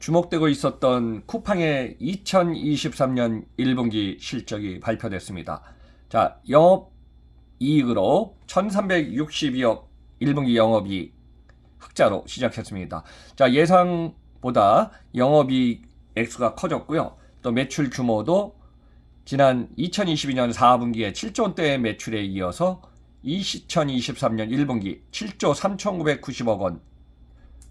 주목되고 있었던 쿠팡의 2023년 1분기 실적이 발표됐습니다. 자, 영업이익으로 1362억 1분기 영업이익 흑자로 시작했습니다. 자, 예상보다 영업이익 액수가 커졌고요. 또 매출 규모도 지난 2022년 4분기에 7조 원대의 매출에 이어서 2023년 1분기 7조 3,990억 원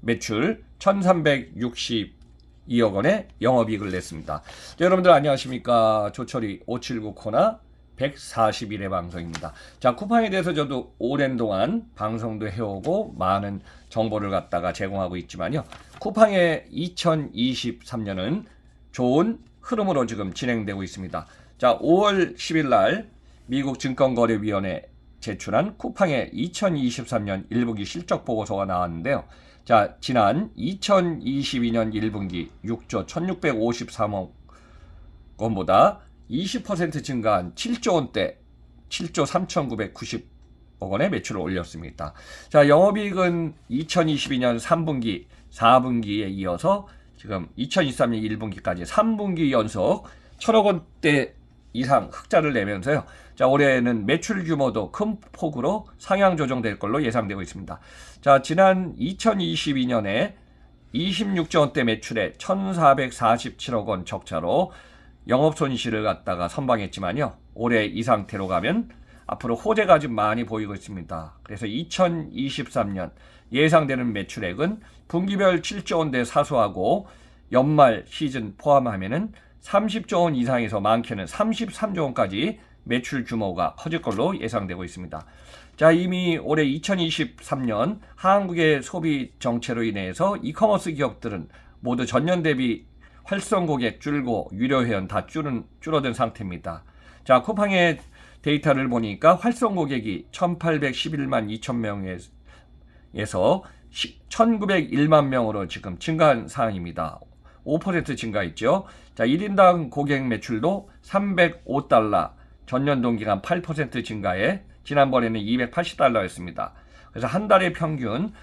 매출 1,362억 원의 영업이익을 냈습니다. 자, 여러분들 안녕하십니까? 조철이 579 코너 141회 방송입니다. 자, 쿠팡에 대해서 저도 오랜 동안 방송도 해오고 많은 정보를 갖다가 제공하고 있지만요. 쿠팡의 2023년은 좋은 흐름으로 지금 진행되고 있습니다. 자, 5월 10일 날 미국 증권거래위원회 제출한 쿠팡의 2023년 1분기 실적 보고서가 나왔는데요. 자, 지난 2022년 1분기 6조 1653억 원보다 20% 증가한 7조 원대 7조 3990억 원의 매출을 올렸습니다. 자, 영업이익은 2022년 3분기, 4분기에 이어서 지금 2023년 1분기까지 3분기 연속 1,000억 원대 이상 흑자를 내면서요. 자, 올해는 매출 규모도 큰 폭으로 상향 조정될 걸로 예상되고 있습니다. 자, 지난 2022년에 26조 원대 매출에 1,447억 원 적자로 영업 손실을 갖다가 선방했지만요. 올해 이 상태로 가면 앞으로 호재가 좀 많이 보이고 있습니다. 그래서 2023년 예상되는 매출액은 분기별 7조 원대 사수하고 연말 시즌 포함하면은 30조 원 이상에서 많게는 33조 원까지 매출 규모가 커질 걸로 예상되고 있습니다. 자, 이미 올해 2023년 한국의 소비 정체로 인해서 이커머스 기업들은 모두 전년 대비 활성 고객 줄고 유료 회원 다 줄어든 상태입니다. 자, 쿠팡의 데이터를 보니까 활성 고객이 1,811만 2천 명에서 1,901만 명으로 지금 증가한 상황입니다. 5% 증가했죠. 자, 1인당 고객 매출도 305달러, 전년 동기간 8% 증가해 지난번에는 280달러였습니다. 그래서 한 달에 평균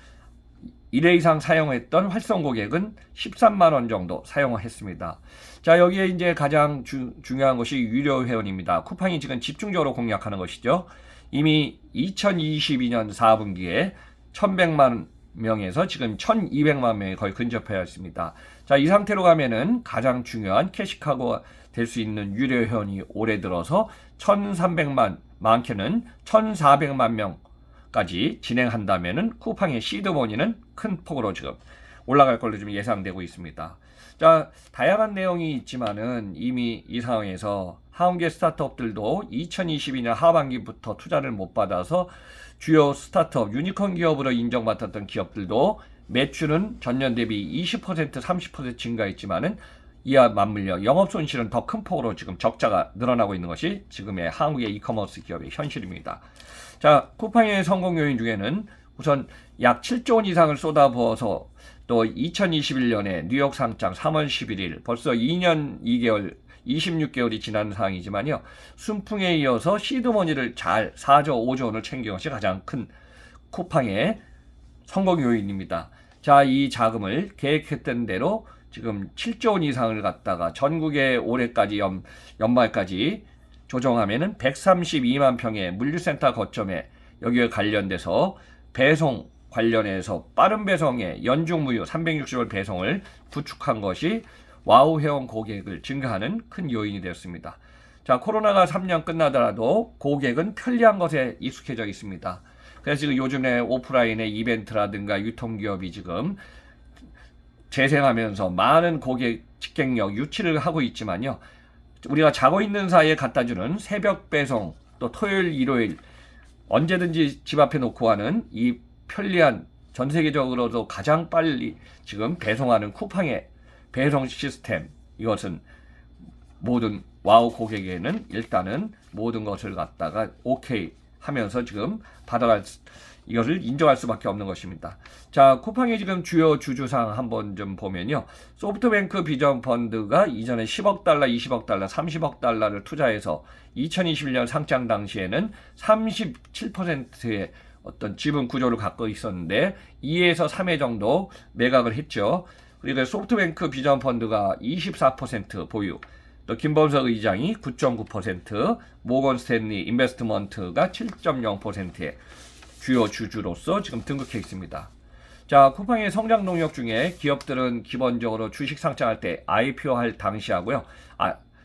1회 이상 사용했던 활성 고객은 13만 원 정도 사용했습니다. 자, 여기에 이제 가장 중요한 것이 유료 회원입니다. 쿠팡이 지금 집중적으로 공략하는 것이죠. 이미 2022년 4분기에 1,100만 명에서 지금 1,200만 명이 거의 근접하였습니다. 자, 이 상태로 가면은 가장 중요한 캐시카고가 될 수 있는 유료 회원이 올해 들어서 1,300만, 많게는 1,400만 명까지 진행한다면은 쿠팡의 시드머니는 큰 폭으로 지금 올라갈 걸로 좀 예상되고 있습니다. 자, 다양한 내용이 있지만은 이미 이 상황에서 한국의 스타트업들도 2022년 하반기부터 투자를 못 받아서 주요 스타트업, 유니콘 기업으로 인정받았던 기업들도 매출은 전년 대비 20%, 30% 증가했지만은 이와 맞물려 영업 손실은 더 큰 폭으로 지금 적자가 늘어나고 있는 것이 지금의 한국의 이커머스 기업의 현실입니다. 자, 쿠팡의 성공 요인 중에는 우선 약 7조 원 이상을 쏟아부어서 또 2021년에 뉴욕 상장 3월 11일 벌써 2년 2개월 26개월이 지난 상황이지만요. 순풍에 이어서 시드머니를 잘 4조 5조 원을 챙긴 것이 가장 큰 쿠팡의 성공 요인입니다. 자, 이 자금을 계획했던 대로 지금 7조 원 이상을 갖다가 전국에 올해까지 연말까지 조정하면은 132만 평의 물류센터 거점에 여기에 관련돼서 배송 관련해서 빠른 배송에 연중무휴 360일 배송을 구축한 것이 와우 회원 고객을 증가하는 큰 요인이 되었습니다. 자, 코로나가 3년 끝나더라도 고객은 편리한 것에 익숙해져 있습니다. 그래서 지금 요즘에 오프라인의 이벤트라든가 유통기업이 지금 재생하면서 많은 고객 직갱력 유치를 하고 있지만요. 우리가 자고 있는 사이에 갖다주는 새벽 배송, 또 토요일, 일요일 언제든지 집 앞에 놓고 하는 이 편리한 전 세계적으로도 가장 빨리 지금 배송하는 쿠팡의 배송 시스템, 이것은 모든 와우 고객에게는 일단은 모든 것을 갖다가 오케이 하면서 지금 이것을 인정할 수밖에 없는 것입니다. 자, 쿠팡의 지금 주요 주주상 한번 좀 보면요. 소프트뱅크 비전펀드가 이전에 10억 달러, 20억 달러, 30억 달러를 투자해서 2021년 상장 당시에는 37%의 어떤 지분 구조를 갖고 있었는데 2에서 3회 정도 매각을 했죠. 그리고 소프트뱅크 비전펀드가 24% 보유, 또 김범석 의장이 9.9%, 모건 스탠리 인베스트먼트가 7.0%의 주요 주주로서 지금 등극해 있습니다. 자, 쿠팡의 성장 동력 중에 기업들은 기본적으로 주식 상장할 때 IPO 할 당시 하고요.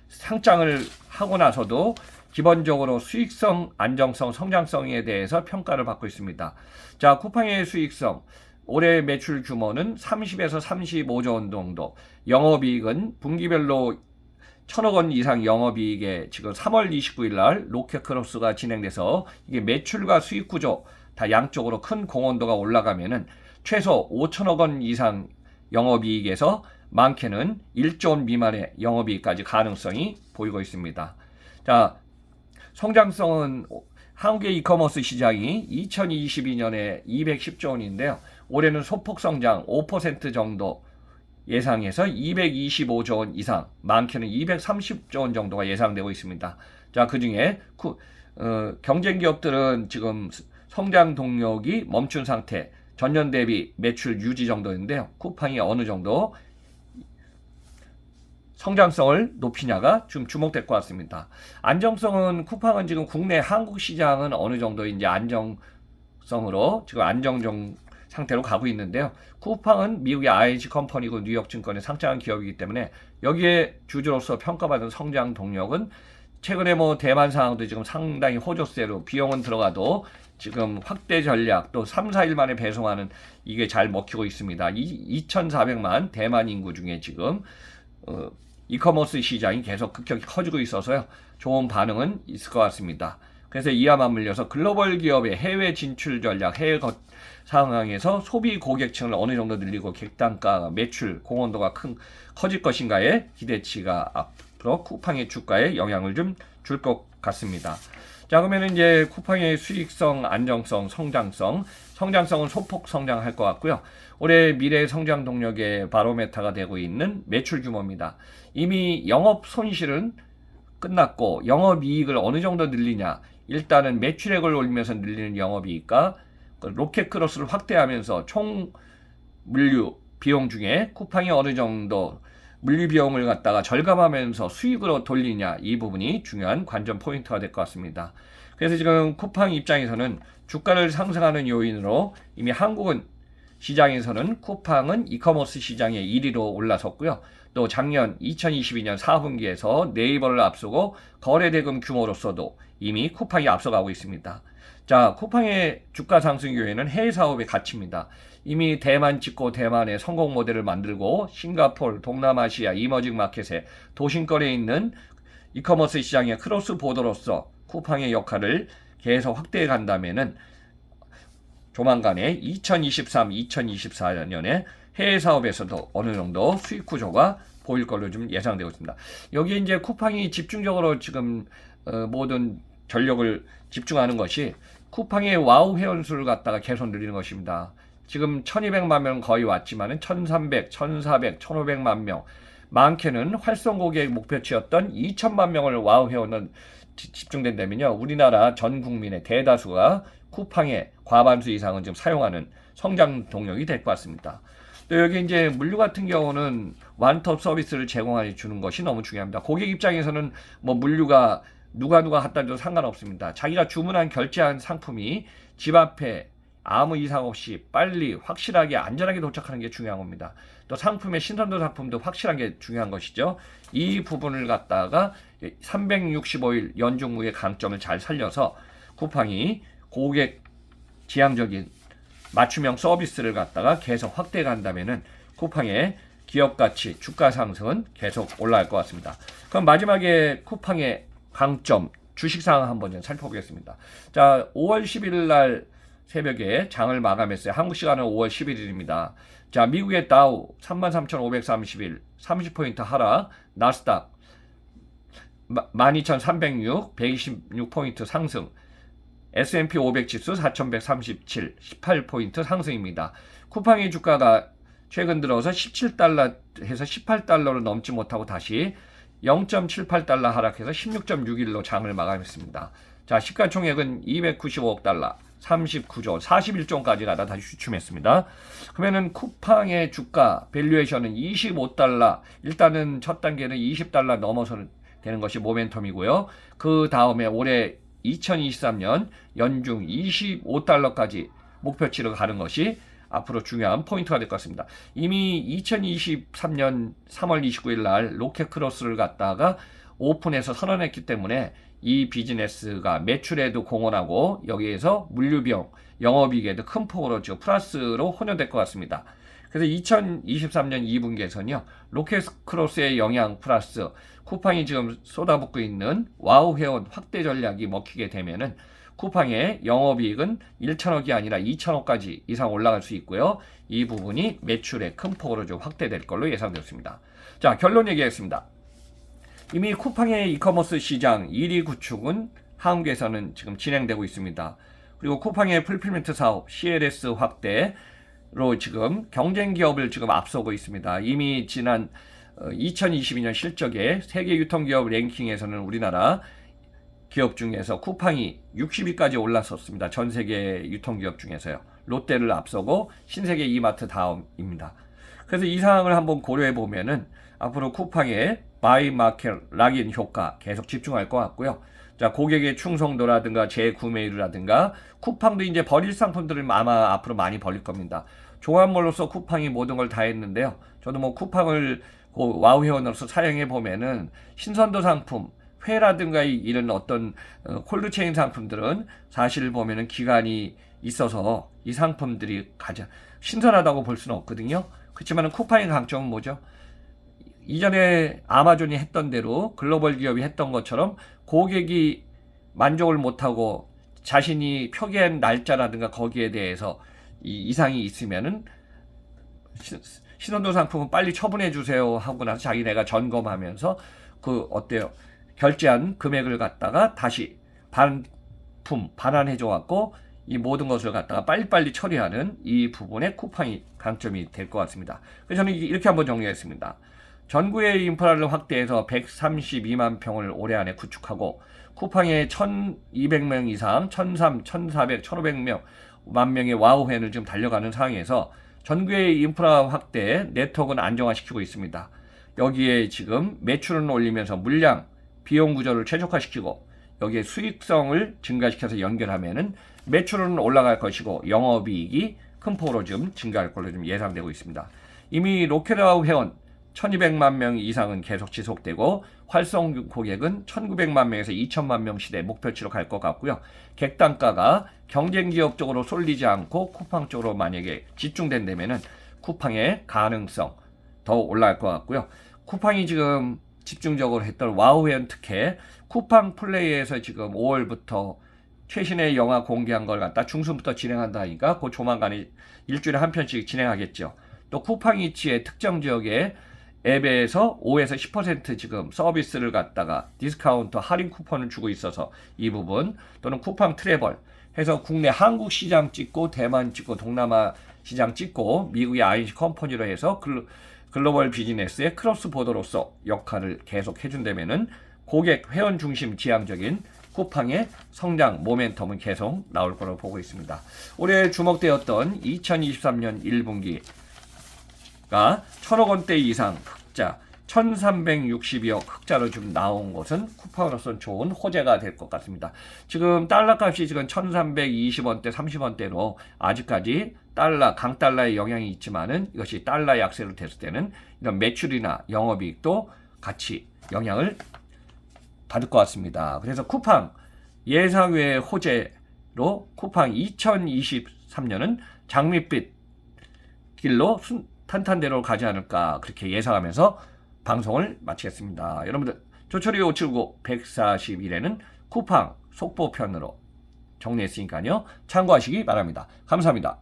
상장을 하고 나서도 기본적으로 수익성, 안정성, 성장성에 대해서 평가를 받고 있습니다. 자, 쿠팡의 수익성, 올해 매출 규모는 30에서 35조 원 정도, 영업이익은 분기별로 1,000억 원 이상 영업이익에 지금 3월 29일 날 로켓크로스가 진행돼서 이게 매출과 수익 구조 다 양쪽으로 큰 공헌도가 올라가면은 최소 5천억 원 이상 영업이익에서 많게는 1조 원 미만의 영업이익까지 가능성이 보이고 있습니다. 자, 성장성은 한국의 이커머스 시장이 2022년에 210조 원인데요. 올해는 소폭 성장 5% 정도 예상해서 225조 원 이상, 많게는 230조 원 정도가 예상되고 있습니다. 자, 그 중에 경쟁 기업들은 지금 성장 동력이 멈춘 상태, 전년 대비 매출 유지 정도인데요. 쿠팡이 어느 정도 성장성을 높이냐가 좀 주목될 것 같습니다. 안정성은 쿠팡은 지금 국내 한국 시장은 어느 정도 이제 안정성으로 지금 안정적 상태로 가고 있는데요. 쿠팡은 미국의 IH 컴퍼니고 뉴욕 증권에 상장한 기업이기 때문에 여기에 주주로서 평가받은 성장 동력은 최근에 뭐 대만 상황도 지금 상당히 호조세로 비용은 들어가도 지금 확대 전략 또 3, 4일 만에 배송하는 이게 잘 먹히고 있습니다. 2,400만 대만 인구 중에 지금 이커머스 시장이 계속 급격히 커지고 있어서요. 좋은 반응은 있을 것 같습니다. 그래서 이와 맞물려서 글로벌 기업의 해외 진출 전략, 해외 상황에서 소비 고객층을 어느 정도 늘리고 객단가, 매출, 공헌도가 커질 것인가에 기대치가 앞으로 쿠팡의 주가에 영향을 좀 줄 것 같습니다. 자, 그러면 이제 쿠팡의 수익성, 안정성, 성장성은 소폭 성장할 것 같고요. 올해 미래 성장 동력의 바로메타가 되고 있는 매출 규모입니다. 이미 영업 손실은 끝났고 영업이익을 어느 정도 늘리냐. 일단은 매출액을 올리면서 늘리는 영업이익과 로켓크로스를 확대하면서 총 물류 비용 중에 쿠팡이 어느 정도 물류 비용을 갖다가 절감하면서 수익으로 돌리냐, 이 부분이 중요한 관전 포인트가 될 것 같습니다. 그래서 지금 쿠팡 입장에서는 주가를 상승하는 요인으로 이미 한국은 시장에서는 쿠팡은 이커머스 시장의 1위로 올라섰고요. 또 작년 2022년 4분기에서 네이버를 앞서고 거래대금 규모로서도 이미 쿠팡이 앞서가고 있습니다. 자, 쿠팡의 주가 상승 요인은 해외 사업의 가치입니다. 이미 대만 찍고 대만의 성공 모델을 만들고 싱가포르, 동남아시아 이머징 마켓에 도심거리에 있는 이커머스 시장의 크로스 보더로서 쿠팡의 역할을 계속 확대해 간다면은 조만간에 2023, 2024년에 해외 사업에서도 어느 정도 수익 구조가 보일 걸로 좀 예상되고 있습니다. 여기 이제 쿠팡이 집중적으로 지금 모든 전력을 집중하는 것이 쿠팡의 와우 회원수를 갖다가 계속 늘리는 것입니다. 지금 1200만 명 거의 왔지만은 1300, 1400, 1500만 명, 많게는 활성 고객 목표치였던 2000만 명을 와우 회원은 집중된다면요. 우리나라 전 국민의 대다수가 쿠팡의 과반수 이상은 지금 사용하는 성장 동력이 될 것 같습니다. 또 여기 이제 물류 같은 경우는 원톱 서비스를 제공해 주는 것이 너무 중요합니다. 고객 입장에서는 뭐 물류가 누가 갖다 줘도 상관없습니다. 자기가 주문한 결제한 상품이 집 앞에 아무 이상 없이 빨리 확실하게 안전하게 도착하는 게 중요한 겁니다. 또 상품의 신선도 상품도 확실한 게 중요한 것이죠. 이 부분을 갖다가 365일 연중무의 강점을 잘 살려서 쿠팡이 고객 지향적인 맞춤형 서비스를 갖다가 계속 확대해 간다면은 쿠팡의 기업 가치, 주가 상승은 계속 올라갈 것 같습니다. 그럼 마지막에 쿠팡의 강점, 주식 상황 한번 좀 살펴보겠습니다. 자, 5월 11일 날 새벽에 장을 마감했어요. 한국 시간은 5월 11일입니다. 자, 미국의 다우 33,531, 30포인트 하락, 나스닥 12,306, 126포인트 상승, S&P 500 지수 4,137, 18포인트 상승입니다. 쿠팡의 주가가 최근 들어서 17달러에서 18달러를 넘지 못하고 다시 0.78달러 하락해서 16.61로 장을 마감했습니다. 자, 시가총액은 295억 달러, 39조, 41조까지 가다 다시 주춤했습니다. 그러면은 쿠팡의 주가 밸류에이션은 25달러, 일단은 첫 단계는 20달러 넘어서는 되는 것이 모멘텀이고요. 그 다음에 올해 2023년 연중 25달러까지 목표치로 가는 것이 앞으로 중요한 포인트가 될 것 같습니다. 이미 2023년 3월 29일 날 로켓크로스를 갖다가 오픈해서 선언했기 때문에 이 비즈니스가 매출에도 공헌하고 여기에서 물류비용, 영업이익에도 큰 폭으로 지금 플러스로 혼용될 것 같습니다. 그래서 2023년 2분기에서는요, 로켓크로스의 영향 플러스 쿠팡이 지금 쏟아붓고 있는 와우 회원 확대 전략이 먹히게 되면은 쿠팡의 영업이익은 1천억이 아니라 2천억까지 이상 올라갈 수 있고요. 이 부분이 매출에 큰 폭으로 좀 확대될 걸로 예상되었습니다. 자, 결론 얘기하겠습니다. 이미 쿠팡의 이커머스 시장 1위 구축은 한국에서는 지금 진행되고 있습니다. 그리고 쿠팡의 풀필멘트 사업 CLS 확대로 지금 경쟁 기업을 지금 앞서고 있습니다. 이미 지난 2022년 실적에 세계 유통기업 랭킹에서는 우리나라 기업 중에서 쿠팡이 60위까지 올랐었습니다. 전 세계 유통기업 중에서요. 롯데를 앞서고 신세계 이마트 다음입니다. 그래서 이 상황을 한번 고려해 보면은 앞으로 쿠팡의 바이 마켓 락인 효과 계속 집중할 것 같고요. 자, 고객의 충성도라든가 재구매율이라든가 쿠팡도 이제 버릴 상품들을 아마 앞으로 많이 버릴 겁니다. 종합몰로서 쿠팡이 모든 걸 다 했는데요. 저도 뭐 쿠팡을 와우 회원으로서 사용해 보면은 신선도 상품, 회라든가 이런 어떤 콜드체인 상품들은 사실 보면은 기간이 있어서 이 상품들이 가장 신선하다고 볼 수는 없거든요. 그렇지만 쿠팡의 강점은 뭐죠? 이전에 아마존이 했던 대로 글로벌 기업이 했던 것처럼 고객이 만족을 못하고 자신이 표기한 날짜라든가 거기에 대해서 이상이 있으면은 신선도 상품은 빨리 처분해 주세요 하고 나서 자기네가 점검하면서 그 어때요? 결제한 금액을 갖다가 다시 반품 반환해 줘 갖고 이 모든 것을 갖다가 빨리빨리 처리하는 이 부분에 쿠팡이 강점이 될 것 같습니다. 그래서 저는 이렇게 한번 정리했습니다. 전국의 인프라를 확대해서 132만 평을 올해 안에 구축하고 쿠팡에 1,200명 이상, 1,300, 1,400, 1,500명, 만 명의 와우 회원을 지금 달려가는 상황에서 전국의 인프라 확대, 네트워크는 안정화시키고 있습니다. 여기에 지금 매출은 올리면서 물량, 비용 구조를 최적화시키고 여기에 수익성을 증가시켜서 연결하면은 매출은 올라갈 것이고 영업이익이 큰 폭으로 좀 증가할 걸로 좀 예상되고 있습니다. 이미 로켓아웃 회원 1200만 명 이상은 계속 지속되고 활성 고객은 1900만 명에서 2000만 명 시대 목표치로 갈 것 같고요. 객단가가 경쟁 기업 쪽으로 쏠리지 않고 쿠팡 쪽으로 만약에 집중된다면은 쿠팡의 가능성 더 올라갈 것 같고요. 쿠팡이 지금 집중적으로 했던 와우 회원 특혜 쿠팡 플레이에서 지금 5월부터 최신의 영화 공개한 걸 갖다 중순부터 진행한다니까 그 조만간에 일주일에 한 편씩 진행하겠죠. 또 쿠팡이츠의 특정 지역에 앱에서 5에서 10% 지금 서비스를 갖다가 디스카운트 할인 쿠폰을 주고 있어서 이 부분 또는 쿠팡 트래블 해서 국내 한국 시장 찍고 대만 찍고 동남아 시장 찍고 미국의 INC 컴퍼니로 해서 글로벌 비즈니스의 크로스 보더로서 역할을 계속 해준다면은 고객 회원 중심 지향적인 쿠팡의 성장 모멘텀은 계속 나올 거로 보고 있습니다. 올해 주목되었던 2023년 1분기가 1,000억 원대 이상 흑자 1,362억 흑자로 좀 나온 것은 쿠팡으로서는 좋은 호재가 될 것 같습니다. 지금 달러 값이 지금 1,320원대 30원대로 아직까지 강달러의 영향이 있지만은 이것이 달러 약세로 됐을 때는 이런 매출이나 영업이익도 같이 영향을 받을 것 같습니다. 그래서 쿠팡 예상 외의 호재로 쿠팡 2023년은 장밋빛 길로 탄탄대로 가지 않을까 그렇게 예상하면서 방송을 마치겠습니다. 여러분들 조철이 579 141에는 쿠팡 속보편으로 정리했으니까요. 참고하시기 바랍니다. 감사합니다.